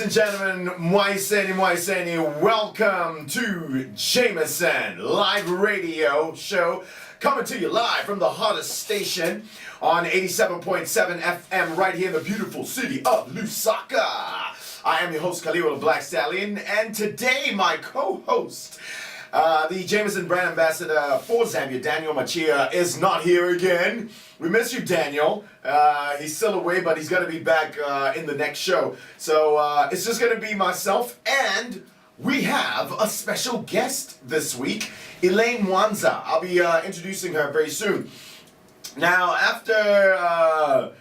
and gentlemen, Mwaiseni, welcome to Jameson Live Radio Show, coming to you live from the hottest station on 87.7 FM right here in the beautiful city of Lusaka. I am your host, Kaliwa Lubasi, and today my co-host, the Jameson brand ambassador for Zambia, Daniel Machia, is not here again. We miss you, Daniel. He's still away, but he's going to be back in the next show. So it's just going to be myself, and we have a special guest this week, Elaine Mwanza. I'll be introducing her very soon. Now, after,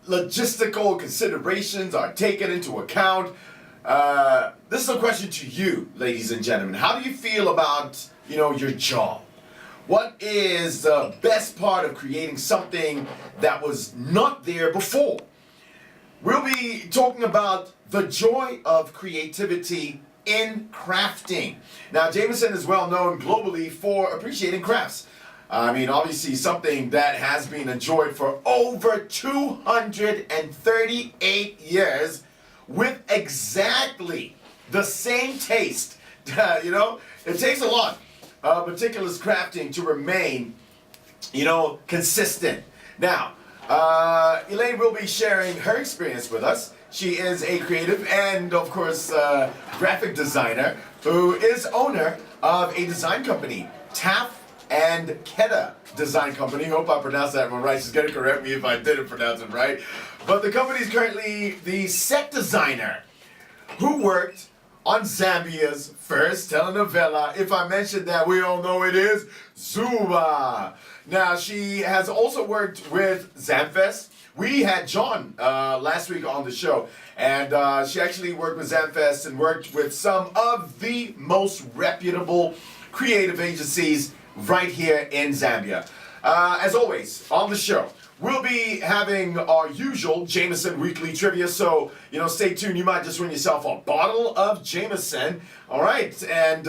logistical considerations are taken into account, this is a question to you, ladies and gentlemen. How do you feel about, your job? What is the best part of creating something that was not there before? We'll be talking about the joy of creativity in crafting. Now, Jameson is well known globally for appreciating crafts. I mean, obviously something that has been enjoyed for over 238 years with exactly the same taste. It takes a lot of meticulous crafting to remain, consistent. Now, Elaine will be sharing her experience with us. She is a creative and, of course, graphic designer who is owner of a design company, Taff and Keda Design Company. Hope I pronounced that one right. She's going to correct me if I didn't pronounce it right. But the company is currently the set designer who worked on Zambia's first telenovela. If I mentioned that, we all know it is Zuma. Now, she has also worked with Zamfest. We had John last week on the show, and she actually worked with Zamfest and worked with some of the most reputable creative agencies right here in Zambia. As always, on the show, we'll be having our usual Jameson Weekly Trivia, so, stay tuned. You might just win yourself a bottle of Jameson. All right, and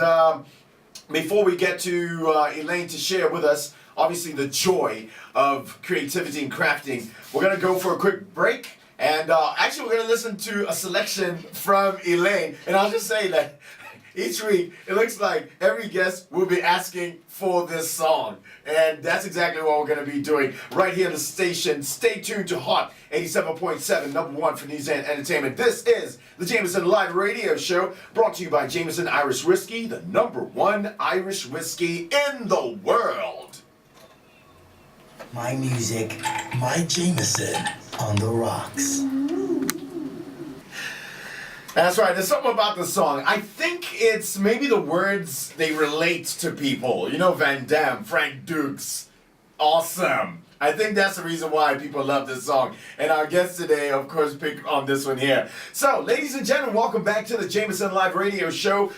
before we get to Elaine to share with us, obviously, the joy of creativity and crafting, we're going to go for a quick break, and actually, we're going to listen to a selection from Elaine, and I'll just say that each week, it looks like every guest will be asking for this song. And that's exactly what we're going to be doing right here on the station. Stay tuned to Hot 87.7, number one for news and entertainment. This is the Jameson Live Radio Show, brought to you by Jameson Irish Whiskey, the number one Irish whiskey in the world. My music, my Jameson on the rocks. That's right. There's something about the song. I think it's maybe the words, they relate to people. Van Damme, Frank Dukes, awesome. I think that's the reason why people love this song. And our guest today, of course, picked on this one here. So, ladies and gentlemen, welcome back to the Jameson Live Radio Show.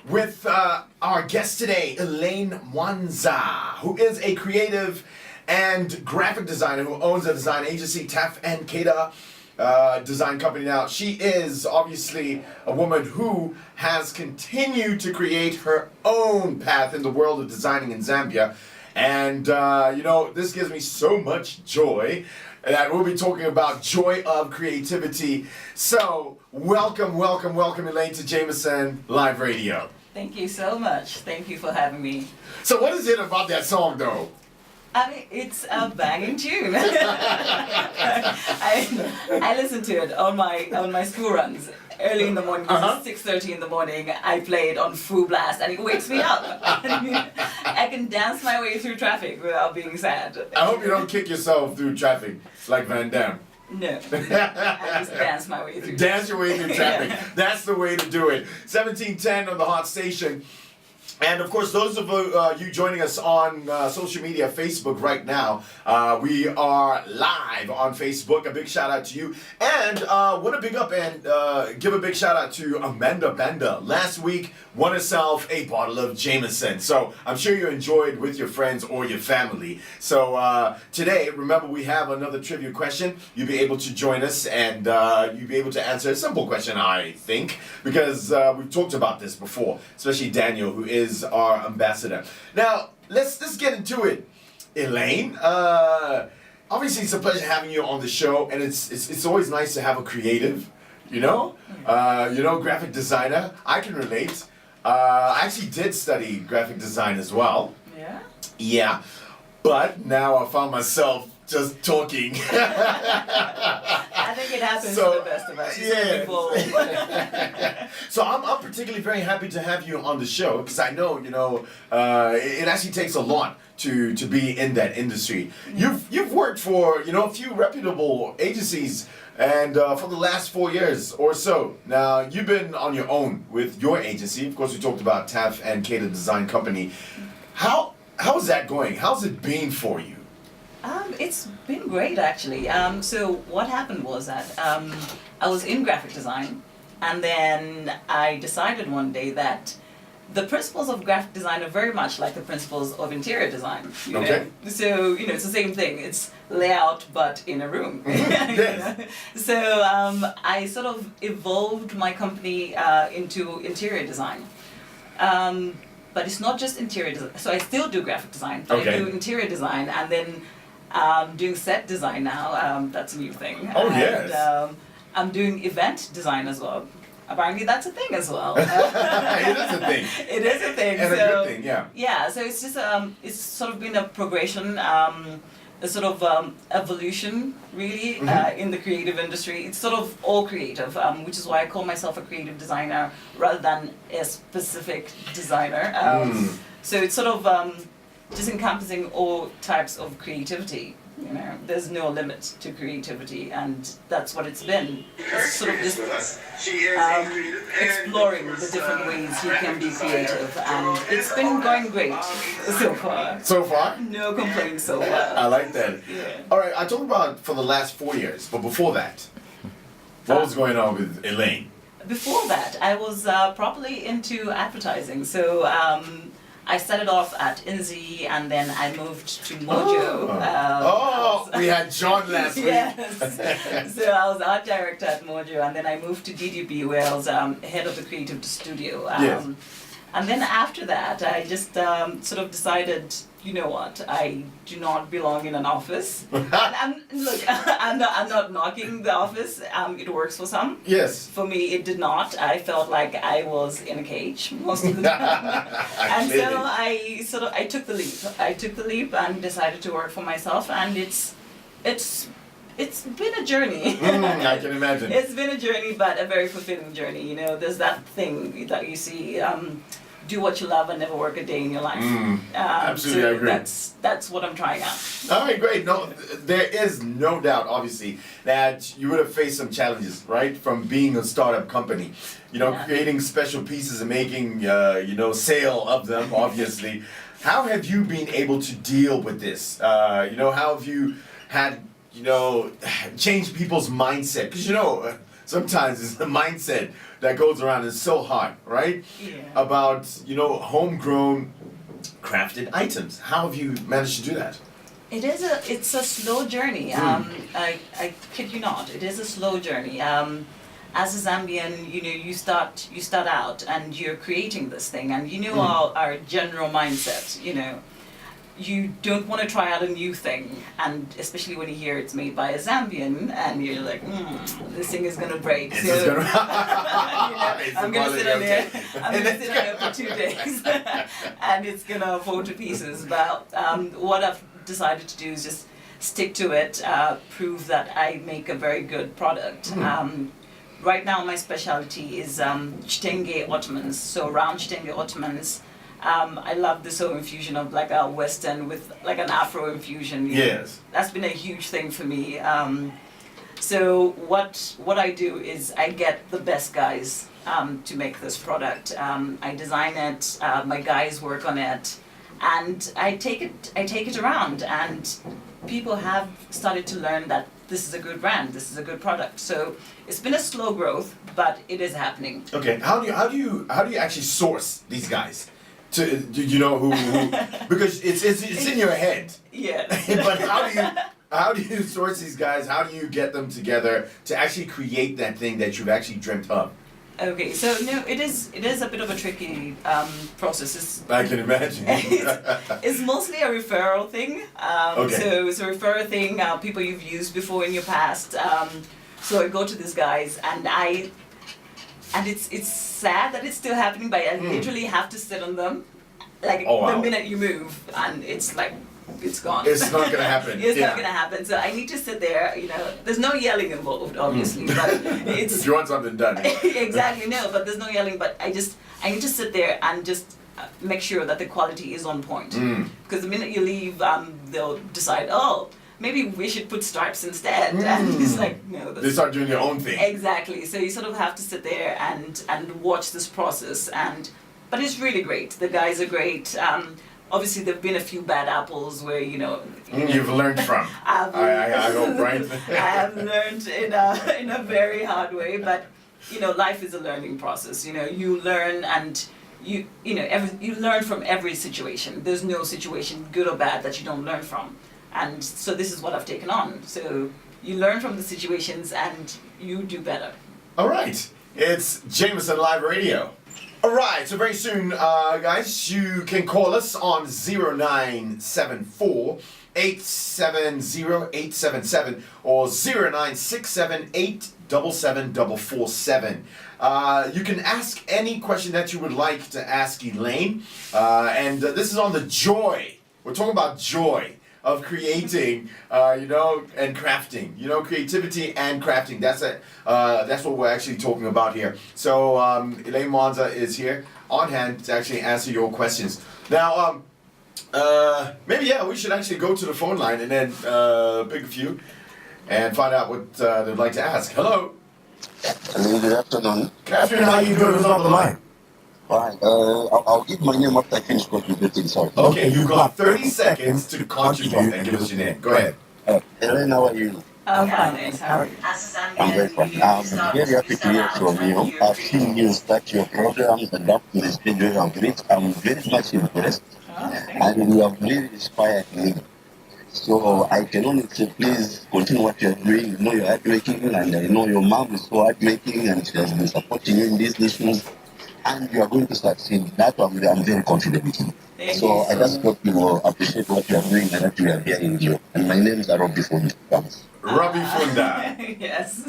With our guest today, Elaine Mwanza, who is a creative and graphic designer who owns a design agency, Taff and Keda Design Company. Now, she is obviously a woman who has continued to create her own path in the world of designing in Zambia. And, this gives me so much joy. And we'll be talking about joy of creativity. So, welcome, Elaine, to Jameson Live Radio. Thank you so much. Thank you for having me. So, what is it about that song, though? I mean, it's a banging tune. I listen to it on my school runs early in the morning. 6:30 in the morning. I play it on full blast, and it wakes me up. I can dance my way through traffic without being sad. I hope you don't kick yourself through traffic like Van Damme. No, I just dance my way through. Dance your way through traffic. That's the way to do it. 1710 on the hot station. And of course, those of you joining us on social media, Facebook right now, we are live on Facebook. A big shout out to you. And want to big up and give a big shout out to Amanda Benda. Last week, won herself a bottle of Jameson. So I'm sure you enjoyed with your friends or your family. So today, remember, we have another trivia question. You'll be able to join us and you'll be able to answer a simple question, I think, because we've talked about this before, especially Daniel, who is our ambassador. Now, let's get into it. Elaine, obviously it's a pleasure having you on the show, and it's always nice to have a creative, graphic designer. I can relate. I actually did study graphic design as well. Yeah. Yeah, but now I found myself just talking. I think it happens to the best of us. So I'm particularly very happy to have you on the show because I know it actually takes a lot to be in that industry. You've worked for a few reputable agencies, and for the last 4 years or so. Now you've been on your own with your agency. Of course, we talked about TAF and Cater Design Company. How's that going? How's it been for you? It's been great actually. So what happened was that I was in graphic design, and then I decided one day that the principles of graphic design are very much like the principles of interior design. You Okay. know? So it's the same thing. It's layout, but in a room. Yes. So I sort of evolved my company into interior design. But it's not just interior design. So I still do graphic design. But Okay. I do interior design, and then doing set design now. That's a new thing. Oh, and, yes. I'm doing event design as well. Apparently that's a thing as well. It is a thing. It is a thing. And a good thing, yeah. Yeah, so it's just it's sort of been a progression, a sort of evolution really in the creative industry. It's sort of all creative, which is why I call myself a creative designer rather than a specific designer. So it's sort of just encompassing all types of creativity. There's no limit to creativity, and that's what it's been. It's sort of just exploring the different ways you can be creative, and it's been going great so far. So far? No complaints so far. I like that. Yeah. All right, I talked about for the last 4 years, but before that, what was going on with Elaine? Before that, I was properly into advertising. So I started off at INSI, and then I moved to Mojo. We had John last week. Yes. So I was art director at Mojo, and then I moved to DDB, where I was head of the creative studio. Yes. And then after that, I just sort of decided, you know what, I do not belong in an office. I'm not knocking the office. It works for some. Yes. For me, it did not. I felt like I was in a cage most of the time. And so I took the leap. I took the leap and decided to work for myself, and it's been a journey. I can imagine. It's been a journey, but a very fulfilling journey. There's that thing that you see, do what you love and never work a day in your life. Absolutely, so I agree. That's what I'm trying out. All right, great. No, there is no doubt, obviously, that you would have faced some challenges, right? From being a startup company, creating special pieces and making, sale of them, obviously. How have you been able to deal with this? How have you had, change people's mindset? Because, sometimes it's the mindset that goes around. It's so hard, right? Yeah. About, homegrown crafted items. How have you managed to do that? It's a slow journey. I kid you not, it is a slow journey. As a Zambian, you start out and you're creating this thing, and our general mindset, you don't want to try out a new thing, and especially when you hear it's made by a Zambian, and you're like, this thing is gonna break. I'm gonna sit on there. I'm gonna sit on there for 2 days, and it's gonna fall to pieces. But what I've decided to do is just stick to it, prove that I make a very good product. Right now, my specialty is chitenge ottomans. So round chitenge ottomans. I love the soul infusion of like a Western with like an Afro infusion. Yes. That's been a huge thing for me. So what I do is I get the best guys to make this product. I design it. My guys work on it, and I take it around, and people have started to learn that this is a good brand. This is a good product. So it's been a slow growth, but it is happening. Okay. How do you actually source these guys? Do you know who because it's in your head. Yeah. But how do you source these guys? How do you get them together to actually create that thing that you've actually dreamt of? Okay, so no, it is a bit of a tricky process. I can imagine. It's mostly a referral thing. Okay. So it's a referral thing. People you've used before in your past. So I go to these guys, and it's sad that it's still happening, but I literally have to sit on them, like Oh, wow. the minute you move, and it's like. It's gone. It's not gonna happen. It's Yeah. not gonna happen. So I need to sit there. There's no yelling involved, obviously, but it's If you want something done. exactly no. But there's no yelling. But I need to sit there and just make sure that the quality is on point. Because the minute you leave, they'll decide, oh, maybe we should put stripes instead. And it's like, no. They start doing their own thing. Exactly. So you sort of have to sit there and watch this process. But it's really great. The guys are great. Obviously, there've been a few bad apples where You've learned from. I hope, right? I have learned in a very hard way, but life is a learning process. You learn and you learn from every situation. There's no situation, good or bad, that you don't learn from, and so this is what I've taken on. So you learn from the situations and you do better. All right. It's Jameson Live Radio. All right, so very soon, guys, you can call us on 0974 870 877 or 0967 877 447. You can ask any question that you would like to ask Elaine, and this is on the joy. We're talking about joy of creating, and crafting. Creativity and crafting. That's it. That's what we're actually talking about here. So Elaine Mwanza is here on hand to actually answer your questions. Now, maybe we should actually go to the phone line and then pick a few and find out what they'd like to ask. Hello. Hello, good afternoon. Catherine, how you doing? Who's on the line? Alright, I'll give my name after I finish contributing, sorry. Okay, you got 30 seconds to contribute and give us your name. Go ahead. Elaine, how are you? I'm fine, thanks. How are you? I'm very fine. I'm very happy to hear from you. I've seen you start your program, adapt to the schedule. I'm very much impressed. And you have really inspired me. So I can only say, please continue what you're doing. I know you're hardworking, and I know your mom is so hardworking, and she has been supporting you in these issues. And you are going to succeed. That I'm very confident with you. So I just hope you will appreciate what you are doing and that we are hearing you. And my name is Robbie Funda. Robbie Funda. Yes.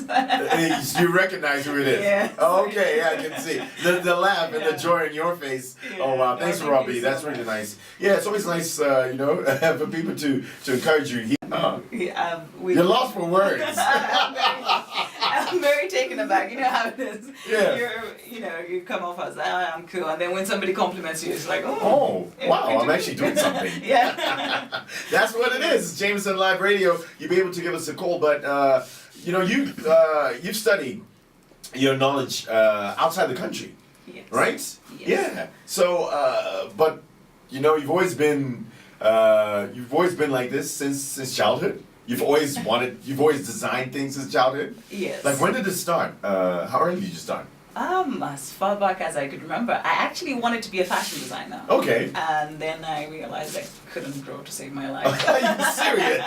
You recognize who it is? Yes. Okay, I can see. The laugh and the joy in your face. Yeah. Oh, wow. Thanks, No, Robbie. thank you That's so really much. nice. Yeah, it's always nice, for people to encourage you. You're lost for words. I'm very taken aback. You know how it is. Yeah. You come off as I'm cool, and then when somebody compliments you, it's like, Oh, wow, I'm actually doing something. Yeah. That's what it is. It's Jameson Live Radio. You'll be able to give us a call, but you've studied your knowledge outside the country, Yes. right? Yes. Yeah. So, but you've always been like this since childhood. You've always designed things since childhood. Yes. Like, when did it start? How early did you start? As far back as I could remember, I actually wanted to be a fashion designer. Okay. And then I realized I couldn't grow to save my life. Are you serious?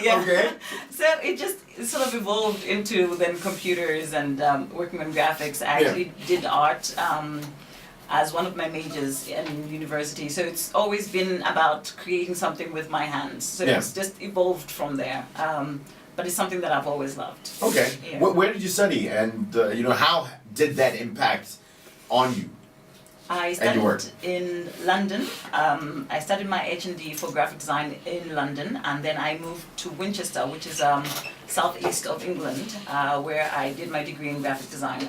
Yeah. Okay. So it sort of evolved into then computers and working on graphics. I actually did art as one of my majors in university. So it's always been about creating something with my hands. So it's just evolved from there. But it's something that I've always loved. Okay. Yeah. Where did you study, and how did that impact on you? I And your work. studied in London. I studied my H&D for graphic design in London, and then I moved to Winchester, which is southeast of England, where I did my degree in graphic design.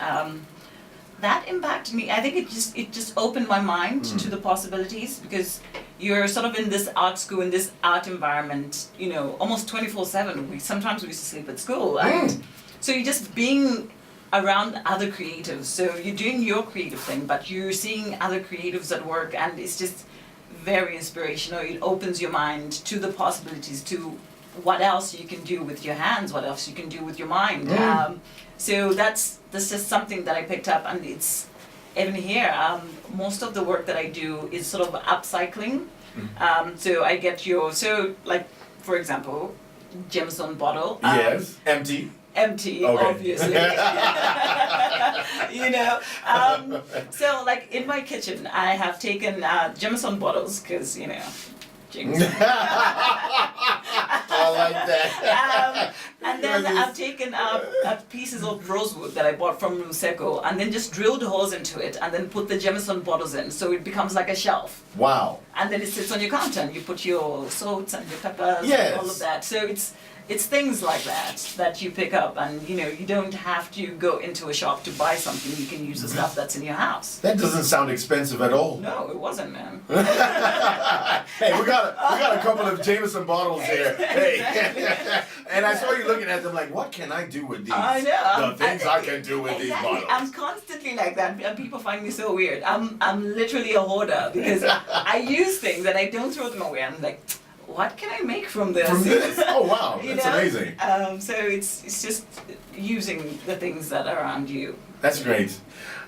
That impacted me. I think it just opened my mind to the possibilities, because you're sort of in this art school, in this art environment, almost 24/7. Sometimes we used to sleep at school, and so you're just being around other creatives. So you're doing your creative thing, but you're seeing other creatives at work, and it's just very inspirational. It opens your mind to the possibilities, to what else you can do with your hands, what else you can do with your mind. So that's just something that I picked up, and it's even here. Most of the work that I do is sort of upcycling. So I get like, for example, Jameson bottle. Yes. Empty. empty, Okay. obviously. You know, so like in my kitchen, I have taken Jameson bottles because Jameson. I like that. And then I've taken pieces of rosewood that I bought from Luseko and then just drilled holes into it and then put the Jameson bottles in so it becomes like a shelf. Wow. And then it sits on your counter and you put your salts and your peppers Yes. and all of that. So it's things like that you pick up, and you don't have to go into a shop to buy something. You can use the stuff that's in your house. That doesn't sound expensive at all. No, it wasn't, man. Hey, we got a couple of Jameson bottles here. Hey, and I saw you looking at them like, what can I do with these? I know. The things I can do with these Exactly. bottles. I'm constantly like that, and people find me so weird. I'm literally a hoarder because I use things and I don't throw them away. I'm like, what can I make from this? From this? Oh wow, You that's know? amazing. So it's just using the things that are around you. That's great.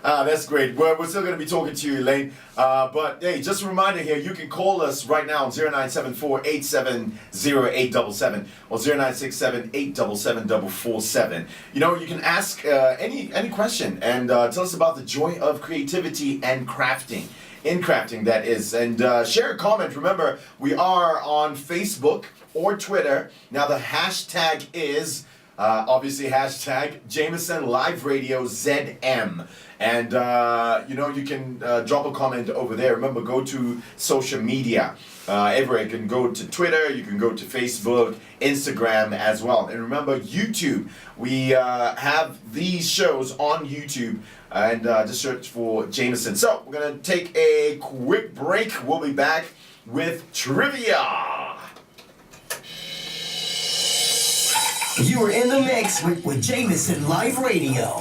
That's great. Well, we're still going to be talking to you, Elaine. But hey, just a reminder here, you can call us right now on 0974-870-877 or 0967-877-447. You can ask any question and tell us about the joy of creativity and crafting. In crafting, that is. And share a comment. Remember, we are on Facebook or Twitter. Now, the hashtag is obviously hashtag Jameson Live Radio ZM. And, you can drop a comment over there. Remember, go to social media. Everywhere. You can go to Twitter, you can go to Facebook, Instagram as well. And remember, YouTube. We have these shows on YouTube. And just search for Jameson. So, we're going to take a quick break. We'll be back with trivia. You are in the mix with Jameson Live Radio.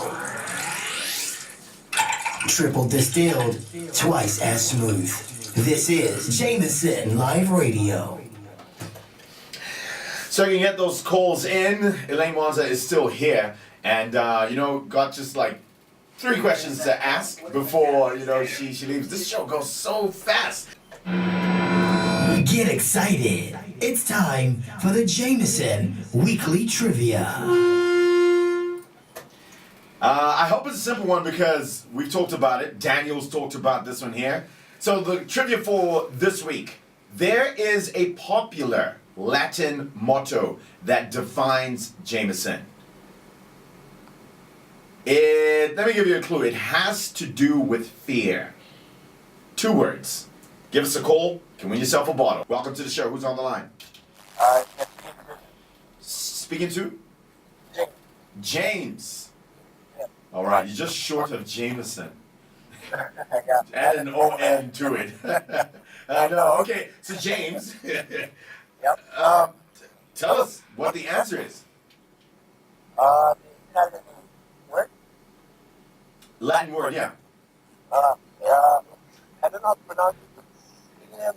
Triple distilled, twice as smooth. This is Jameson Live Radio. So, you can get those calls in. Elaine Mwanza is still here. And, got just like 3 questions to ask before, she leaves. This show goes so fast. Get excited. It's time for the Jameson Weekly Trivia. I hope it's a simple one because we've talked about it. Daniel's talked about this one here. So the trivia for this week. There is a popular Latin motto that defines Jameson. Let me give you a clue. It has to do with fear. 2 words. Give us a call. Can win yourself a bottle. Welcome to the show. Who's on the line? Speaking to? James. All right. You're just short of Jameson. Add an O-N to it. I know. Okay. So James. Yep. Tell us what the answer is. Latin word, yeah. I don't know how to pronounce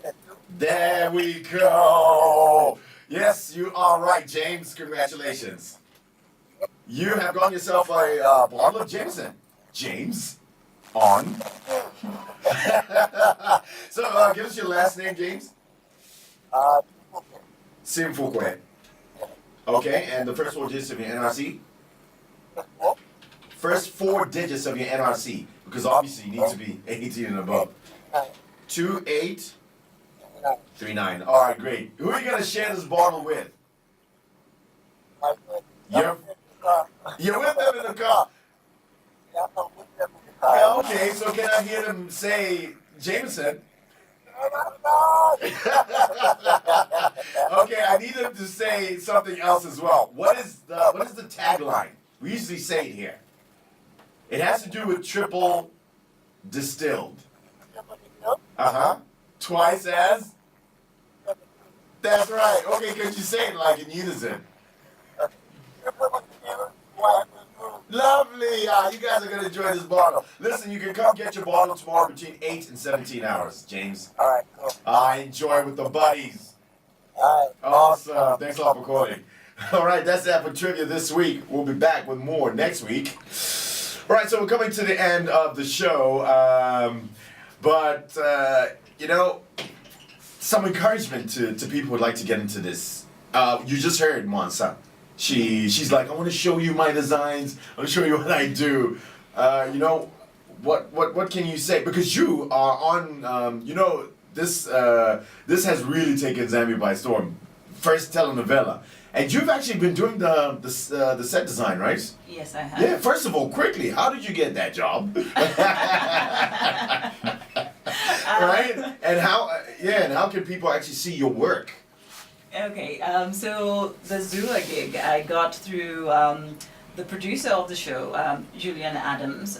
it. There we go. Yes, you are right, James. Congratulations. You have gotten yourself a bottle of Jameson. James, on. So, give us your last name, James. Simfukwe. Okay, and the first 4 digits of your NRC? First 4 digits of your NRC, because obviously you need to be 18 and above. 2839. All right, great. Who are you gonna share this bottle with? You're with them in the car. Yeah, okay, so can I hear them say Jameson? Okay, I need them to say something else as well. What is the tagline? We usually say it here. It has to do with triple distilled. Uh-huh. Twice as? That's right. Okay, could you say it like in unison? Lovely. You guys are going to enjoy this bottle. Listen, you can come get your bottle tomorrow between 8 and 17 hours, James. All right, cool. Enjoy with the buddies. All right. Awesome. Thanks a lot for calling. All right, that's that for trivia this week. We'll be back with more next week. All right, so we're coming to the end of the show. But some encouragement to people who'd like to get into this. You just heard Mwanza. she's like, I want to show you my designs. I want to show you what I do. You know, what can you say? Because you are on, you know, this has really taken Zambia by storm. First telenovela, and you've actually been doing the set design, right? Yes, I have. Yeah. First of all, quickly, how did you get that job? Right? And how can people actually see your work? Okay, so the Zula gig I got through the producer of the show, Julian Adams.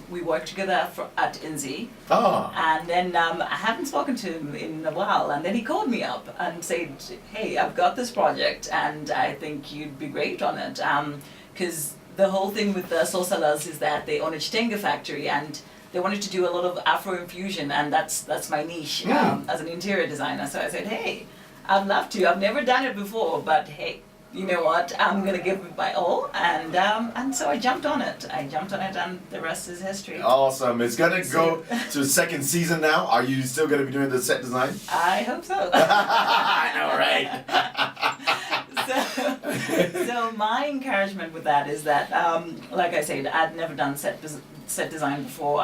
We worked together at INSI. Ah. And then I haven't spoken to him in a while, and then he called me up and said, hey, I've got this project and I think you'd be great on it. Because the whole thing with the Sosalas is that they own a Chitenga factory and they wanted to do a lot of Afro infusion, and that's my niche as an interior designer. So I said, hey, I'd love to. I've never done it before, but hey, you know what? I'm gonna give it my all, and so I jumped on it. And the rest is history. Awesome. It's gonna go to second season now. Are you still gonna be doing the set design? I hope so. I know, right? So my encouragement with that is that, like I said, I'd never done set design before,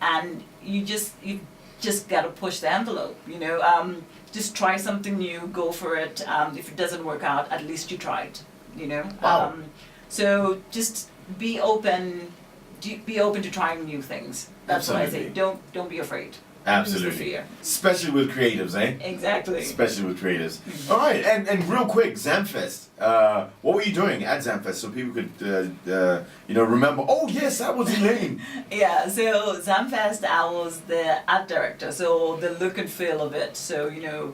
and you just gotta push the envelope, you know. Just try something new, go for it. If it doesn't work out, at least you tried, you know. Wow. So just be open to trying new things. That's Absolutely. what I say. Don't be afraid. Absolutely. Lose the fear. Especially with creatives, eh? Exactly. Especially with creatives. All right, and real quick, Zamfest. What were you doing at Zamfest so people could, you know, remember? Oh yes, that was Elaine. Yeah, so Zamfest, I was the art director, so the look and feel of it. So, you know,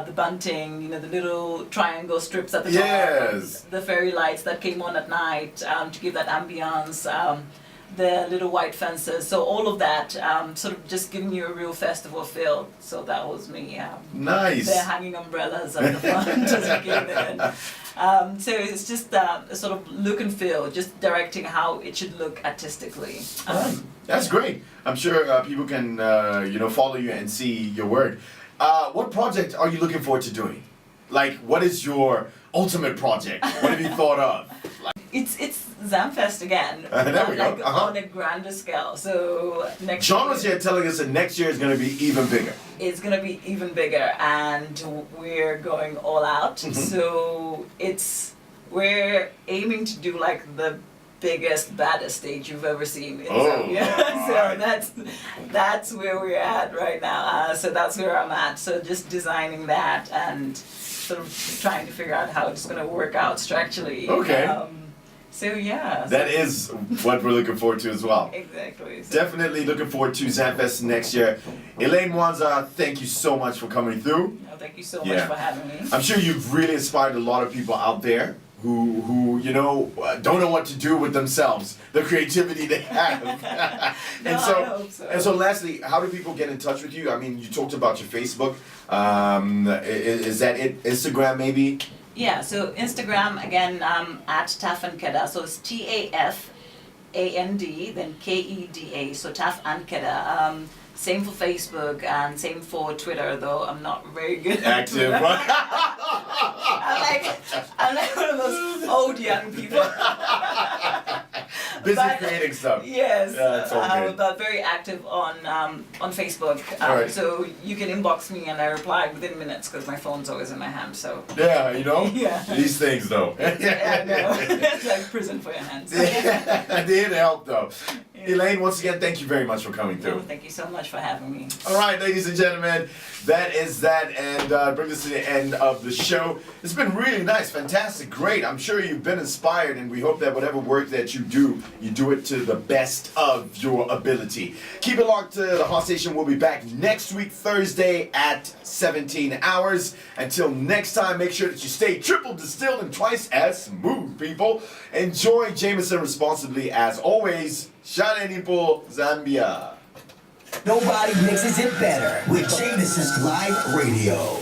the bunting, you know, the little triangle strips at the Yes. top, the fairy lights that came on at night to give that ambiance, the little white fences. So all of that, sort of just giving you a real festival feel. So that was me. Nice. The hanging umbrellas at the front as we came in. So it's just a sort of look and feel, just directing how it should look artistically. That's great. I'm sure people can, you know, follow you and see your work. What project are you looking forward to doing? Like, what is your ultimate project? What have you thought of? It's Zamfest again, There we but go. like on a grander scale. So next John was year here telling us that next year is going to be even bigger. it's gonna be even bigger, and we're going all out. So we're aiming to do like the biggest, baddest stage you've ever seen in Zambia. So that's where we're at right now. So that's where I'm at. So just designing that and sort of trying to figure out how it's gonna work out structurally. Okay. So yeah. That is what we're looking forward to as well. Exactly. So Definitely looking forward to Zamfest next year. Elaine Mwanza, thank you so much for coming through. no, thank you so Yeah. much for having me. I'm sure you've really inspired a lot of people out there who you know don't know what to do with themselves, the creativity they have. No, I hope so. And so lastly, how do people get in touch with you? I mean, you talked about your Facebook. Is that it? Instagram maybe? Yeah, so Instagram again at Taf and Keda. So it's TAFAND, then KEDA. So Taf and Keda. Same for Facebook and same for Twitter, though I'm not very good at Active, Twitter. right? I'm like one of those old young people. Busy But- creating stuff. Yes, Yeah, it's all good. but very active on Facebook. Alright. So you can inbox me and I reply within minutes because my phone's always in my hand. So Yeah, you know? Yeah. These things though. yeah, no, it's like prison for your hands. They did help though. Elaine, once again, thank you very much for coming No, through. thank you so much for having me. All right, ladies and gentlemen, that is that, and brings us to the end of the show. It's been really nice, fantastic, great. I'm sure you've been inspired, and we hope that whatever work that you do it to the best of your ability. Keep it locked to the Hot Station. We'll be back next week, Thursday at 17 hours. Until next time, make sure that you stay triple distilled and twice as smooth, people. Enjoy Jameson responsibly, as always. Shana Nipo, Zambia. Nobody mixes it better with Jameson's Live Radio.